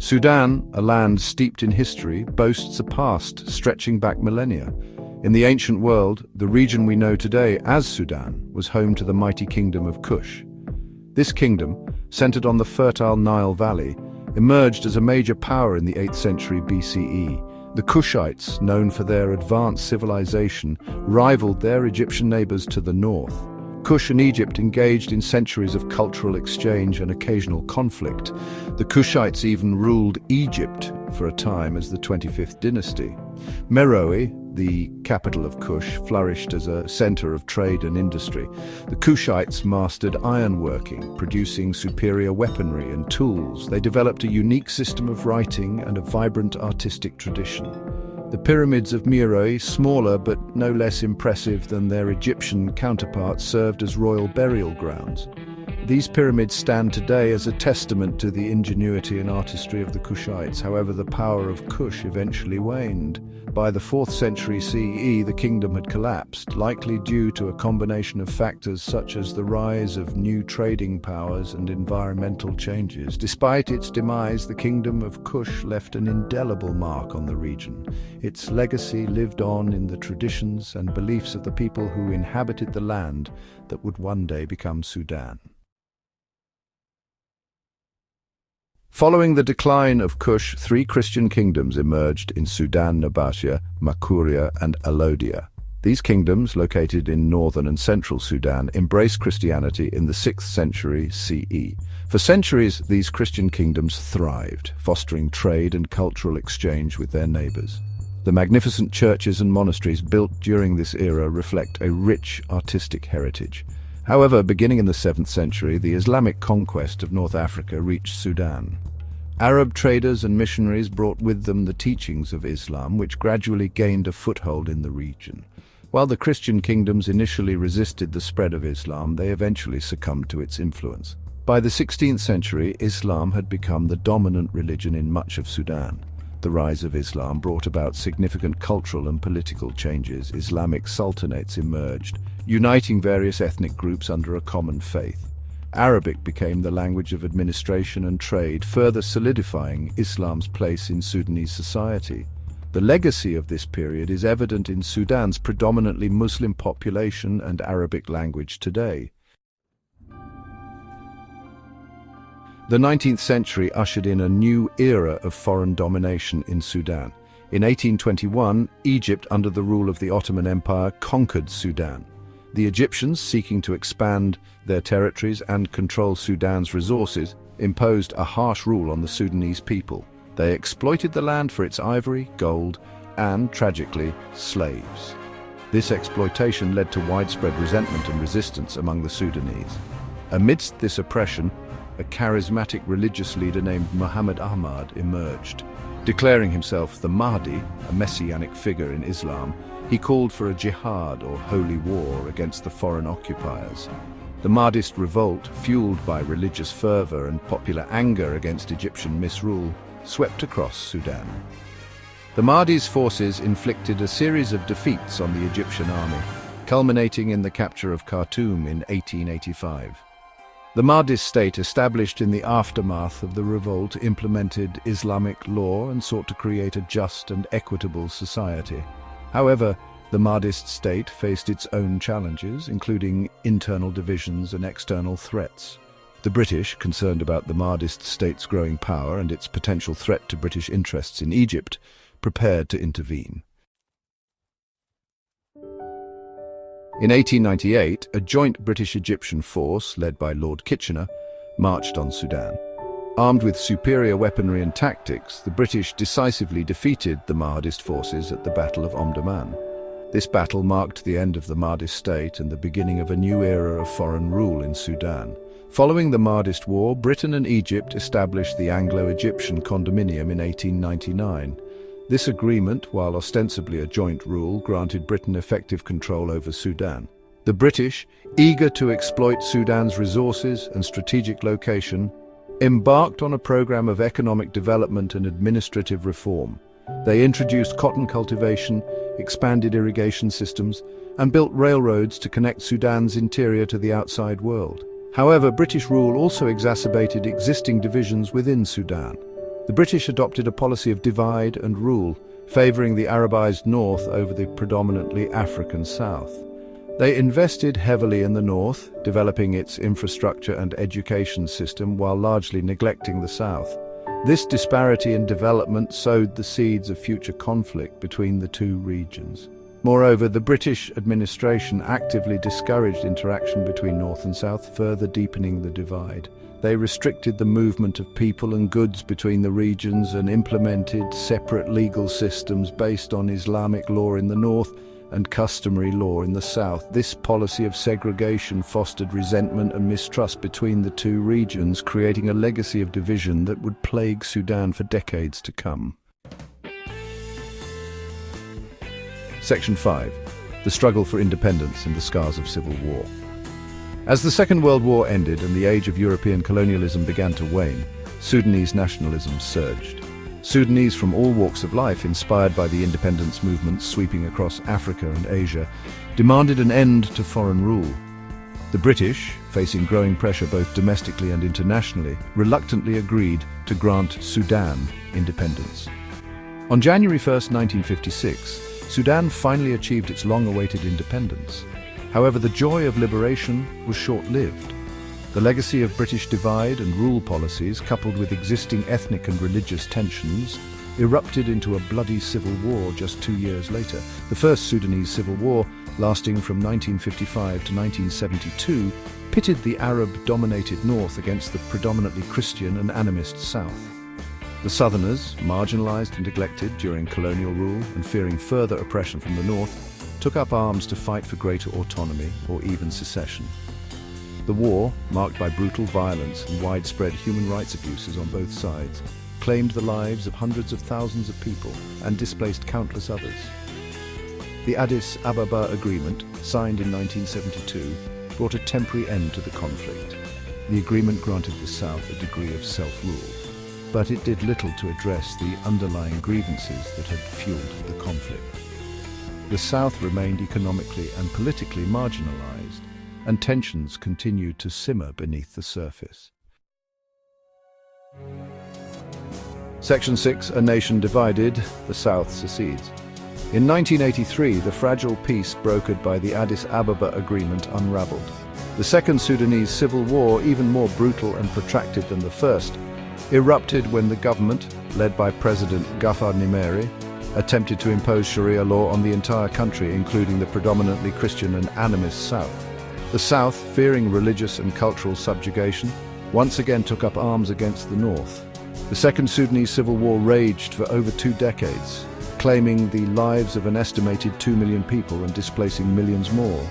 Sudan, a land steeped in history, boasts a past stretching back millennia. In the ancient world, the region we know today as Sudan was home to the mighty kingdom of Kush. This kingdom, centered on the fertile Nile Valley, emerged as a major power in the 8th century BCE. The Kushites, known for their advanced civilization, rivaled their Egyptian neighbors to the north. Kush and Egypt engaged in centuries of cultural exchange and occasional conflict. The Kushites even ruled Egypt for a time as the 25th dynasty. Meroe, the capital of Kush, flourished as a center of trade and industry. The Kushites mastered ironworking, producing superior weaponry and tools. They developed a unique system of writing and a vibrant artistic tradition. The pyramids of Meroe, smaller but no less impressive than their Egyptian counterparts, served as royal burial grounds. These pyramids stand today as a testament to the ingenuity and artistry of the Kushites. However, the power of Kush eventually waned. By the 4th century CE, the kingdom had collapsed, likely due to a combination of factors such as the rise of new trading powers and environmental changes. Despite its demise, the kingdom of Kush left an indelible mark on the region. Its legacy lived on in the traditions and beliefs of the people who inhabited the land that would one day become Sudan. Following the decline of Kush, 3 Christian kingdoms emerged in Sudan, Nabatea, Makuria, and Alodia. These kingdoms, located in northern and central Sudan, embraced Christianity in the 6th century CE. For centuries, these Christian kingdoms thrived, fostering trade and cultural exchange with their neighbors. The magnificent churches and monasteries built during this era reflect a rich artistic heritage. However, beginning in the 7th century, the Islamic conquest of North Africa reached Sudan. Arab traders and missionaries brought with them the teachings of Islam, which gradually gained a foothold in the region. While the Christian kingdoms initially resisted the spread of Islam, they eventually succumbed to its influence. By the 16th century, Islam had become the dominant religion in much of Sudan. The rise of Islam brought about significant cultural and political changes. Islamic sultanates emerged, uniting various ethnic groups under a common faith. Arabic became the language of administration and trade, further solidifying Islam's place in Sudanese society. The legacy of this period is evident in Sudan's predominantly Muslim population and Arabic language today. The 19th century ushered in a new era of foreign domination in Sudan. In 1821, Egypt, under the rule of the Ottoman Empire, conquered Sudan. The Egyptians, seeking to expand their territories and control Sudan's resources, imposed a harsh rule on the Sudanese people. They exploited the land for its ivory, gold, and, tragically, slaves. This exploitation led to widespread resentment and resistance among the Sudanese. Amidst this oppression, a charismatic religious leader named Muhammad Ahmad emerged. Declaring himself the Mahdi, a messianic figure in Islam, he called for a jihad or holy war against the foreign occupiers. The Mahdist revolt, fueled by religious fervor and popular anger against Egyptian misrule, swept across Sudan. The Mahdi's forces inflicted a series of defeats on the Egyptian army, culminating in the capture of Khartoum in 1885. The Mahdist state, established in the aftermath of the revolt, implemented Islamic law and sought to create a just and equitable society. However, the Mahdist state faced its own challenges, including internal divisions and external threats. The British, concerned about the Mahdist state's growing power and its potential threat to British interests in Egypt, prepared to intervene. In 1898, a joint British-Egyptian force, led by Lord Kitchener, marched on Sudan. Armed with superior weaponry and tactics, the British decisively defeated the Mahdist forces at the Battle of Omdurman. This battle marked the end of the Mahdist state and the beginning of a new era of foreign rule in Sudan. Following the Mahdist War, Britain and Egypt established the Anglo-Egyptian Condominium in 1899. This agreement, while ostensibly a joint rule, granted Britain effective control over Sudan. The British, eager to exploit Sudan's resources and strategic location, embarked on a program of economic development and administrative reform. They introduced cotton cultivation, expanded irrigation systems, and built railroads to connect Sudan's interior to the outside world. However, British rule also exacerbated existing divisions within Sudan. The The British adopted a policy of divide and rule, favouring the Arabized north over the predominantly African south. They invested heavily in the north, developing its infrastructure and education system while largely neglecting the south. This disparity in development sowed the seeds of future conflict between the two regions. Moreover, the British administration actively discouraged interaction between North and South, further deepening the divide. They restricted the movement of people and goods between the regions and implemented separate legal systems based on Islamic law in the north and customary law in the south. This policy of segregation fostered resentment and mistrust between the two regions, creating a legacy of division that would plague Sudan for decades to come. Section 5. The struggle for independence and the scars of civil war. As the Second World War ended and the age of European colonialism began to wane, Sudanese nationalism surged. Sudanese from all walks of life, inspired by the independence movements sweeping across Africa and Asia, demanded an end to foreign rule. The British, facing growing pressure both domestically and internationally, reluctantly agreed to grant Sudan independence. On January 1, 1956, Sudan finally achieved its long-awaited independence. However, the joy of liberation was short-lived. The legacy of British divide and rule policies, coupled with existing ethnic and religious tensions, erupted into a bloody civil war just 2 years later. The First Sudanese Civil War, lasting from 1955 to 1972, pitted the Arab-dominated north against the predominantly Christian and animist south. The Southerners, marginalized and neglected during colonial rule and fearing further oppression from the north, took up arms to fight for greater autonomy or even secession. The war, marked by brutal violence and widespread human rights abuses on both sides, claimed the lives of hundreds of thousands of people and displaced countless others. The Addis Ababa Agreement, signed in 1972, brought a temporary end to the conflict. The agreement granted the South a degree of self-rule, but it did little to address the underlying grievances that had fueled the conflict. The South remained economically and politically marginalized, and tensions continued to simmer beneath the surface. Section 6. A nation divided, the South secedes. In 1983, the fragile peace brokered by the Addis Ababa Agreement unraveled. The Second Sudanese Civil War, even more brutal and protracted than the first, erupted when the government, led by President Gaffar Nimeri, attempted to impose Sharia law on the entire country, including the predominantly Christian and animist South. The South, fearing religious and cultural subjugation, once again took up arms against the North. The Second Sudanese Civil War raged for over 2 decades, claiming the lives of an estimated 2 million people and displacing millions more.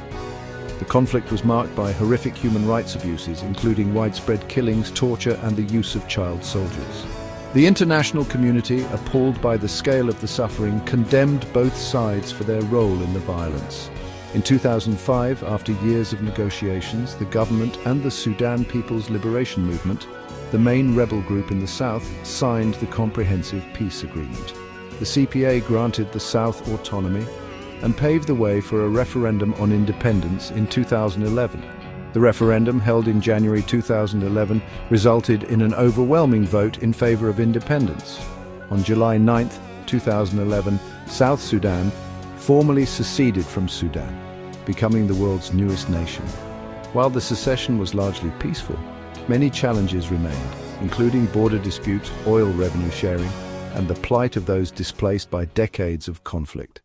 The conflict was marked by horrific human rights abuses, including widespread killings, torture, and the use of child soldiers. The international community, appalled by the scale of the suffering, condemned both sides for their role in the violence. In 2005, after years of negotiations, the government and the Sudan People's Liberation Movement, the main rebel group in the south, signed the Comprehensive Peace Agreement. The CPA granted the South autonomy and paved the way for a referendum on independence in 2011. The referendum, held in January 2011, resulted in an overwhelming vote in favor of independence. On July 9, 2011, South Sudan formally seceded from Sudan, becoming the world's newest nation. While the secession was largely peaceful, many challenges remained, including border disputes, oil revenue sharing, and the plight of those displaced by decades of conflict.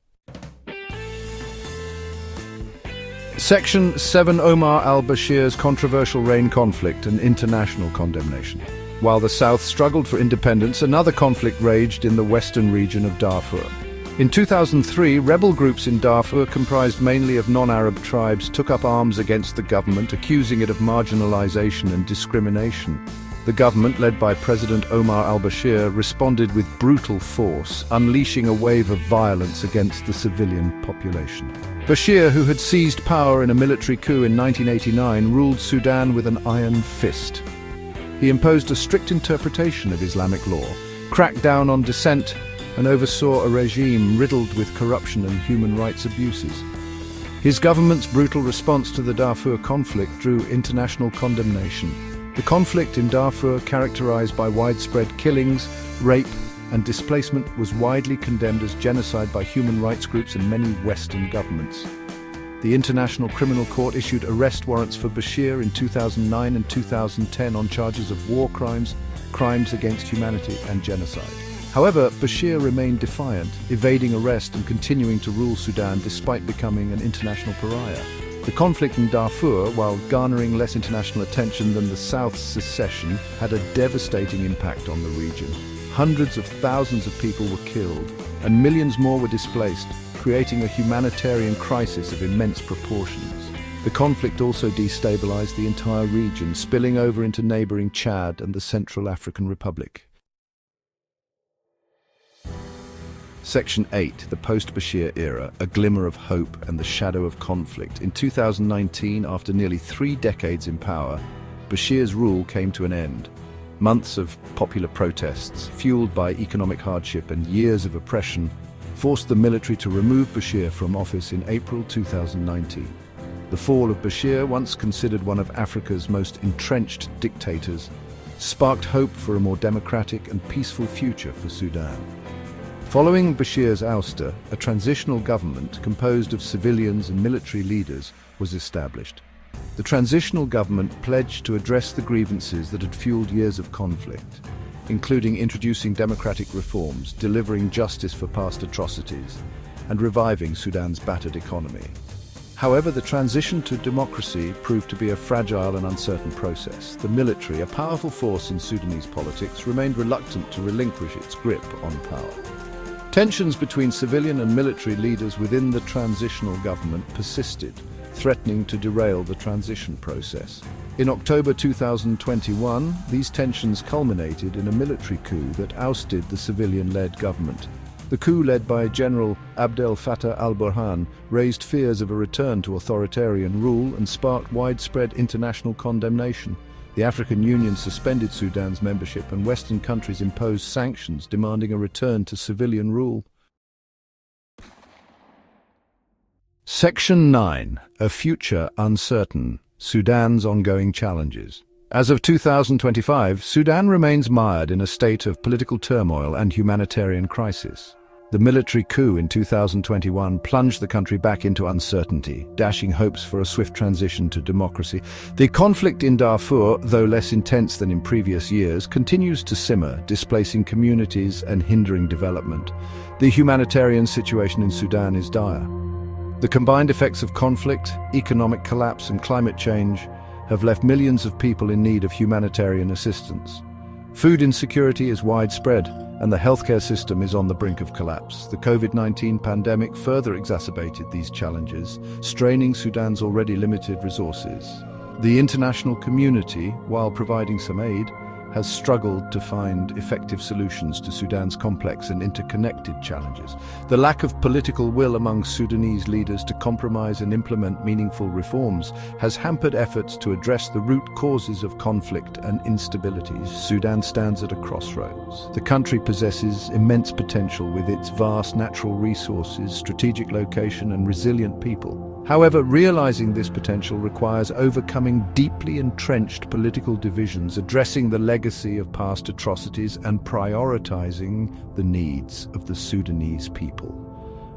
Section 7. Omar al-Bashir's controversial reign conflict and international condemnation. While the South struggled for independence, another conflict raged in the western region of Darfur. In 2003, rebel groups in Darfur, comprised mainly of non-Arab tribes, took up arms against the government, accusing it of marginalization and discrimination. The government, led by President Omar al-Bashir, responded with brutal force, unleashing a wave of violence against the civilian population. Bashir, who had seized power in a military coup in 1989, ruled Sudan with an iron fist. He imposed a strict interpretation of Islamic law, cracked down on dissent, and oversaw a regime riddled with corruption and human rights abuses. His government's brutal response to the Darfur conflict drew international condemnation. The conflict in Darfur, characterized by widespread killings, rape, and displacement, was widely condemned as genocide by human rights groups and many Western governments. The International Criminal Court issued arrest warrants for Bashir in 2009 and 2010 on charges of war crimes, crimes against humanity, and genocide. However, Bashir remained defiant, evading arrest and continuing to rule Sudan despite becoming an international pariah. The conflict in Darfur, while garnering less international attention than the South's secession, had a devastating impact on the region. Hundreds of thousands of people were killed, and millions more were displaced, creating a humanitarian crisis of immense proportions. The conflict also destabilized the entire region, spilling over into neighboring Chad and the Central African Republic. Section 8, the post-Bashir era, a glimmer of hope and the shadow of conflict. In 2019, after nearly 3 decades in power, Bashir's rule came to an end. Months of popular protests, fueled by economic hardship and years of oppression, forced the military to remove Bashir from office in April 2019. The fall of Bashir, once considered one of Africa's most entrenched dictators, sparked hope for a more democratic and peaceful future for Sudan. Following Bashir's ouster, a transitional government composed of civilians and military leaders was established. The transitional government pledged to address the grievances that had fueled years of conflict, including introducing democratic reforms, delivering justice for past atrocities, and reviving Sudan's battered economy. However, the transition to democracy proved to be a fragile and uncertain process. The military, a powerful force in Sudanese politics, remained reluctant to relinquish its grip on power. Tensions between civilian and military leaders within the transitional government persisted, threatening to derail the transition process. In October 2021, these tensions culminated in a military coup that ousted the civilian-led government. The coup, led by General Abdel Fattah al-Burhan, raised fears of a return to authoritarian rule and sparked widespread international condemnation. The African Union suspended Sudan's membership, and Western countries imposed sanctions demanding a return to civilian rule. Section 9. A future uncertain. Sudan's ongoing challenges. As of 2025, Sudan remains mired in a state of political turmoil and humanitarian crisis. The military coup in 2021 plunged the country back into uncertainty, dashing hopes for a swift transition to democracy. The conflict in Darfur, though less intense than in previous years, continues to simmer, displacing communities and hindering development. The humanitarian situation in Sudan is dire. The combined effects of conflict, economic collapse, and climate change have left millions of people in need of humanitarian assistance. Food insecurity is widespread, and the healthcare system is on the brink of collapse. The COVID-19 pandemic further exacerbated these challenges, straining Sudan's already limited resources. The international community, while providing some aid, has struggled to find effective solutions to Sudan's complex and interconnected challenges. The lack of political will among Sudanese leaders to compromise and implement meaningful reforms has hampered efforts to address the root causes of conflict and instability. Sudan stands at a crossroads. The country possesses immense potential with its vast natural resources, strategic location, and resilient people. However, realizing this potential requires overcoming deeply entrenched political divisions, addressing the legacy of past atrocities, and prioritizing the needs of the Sudanese people.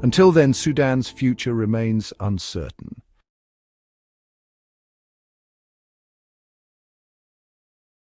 Until then, Sudan's future remains uncertain.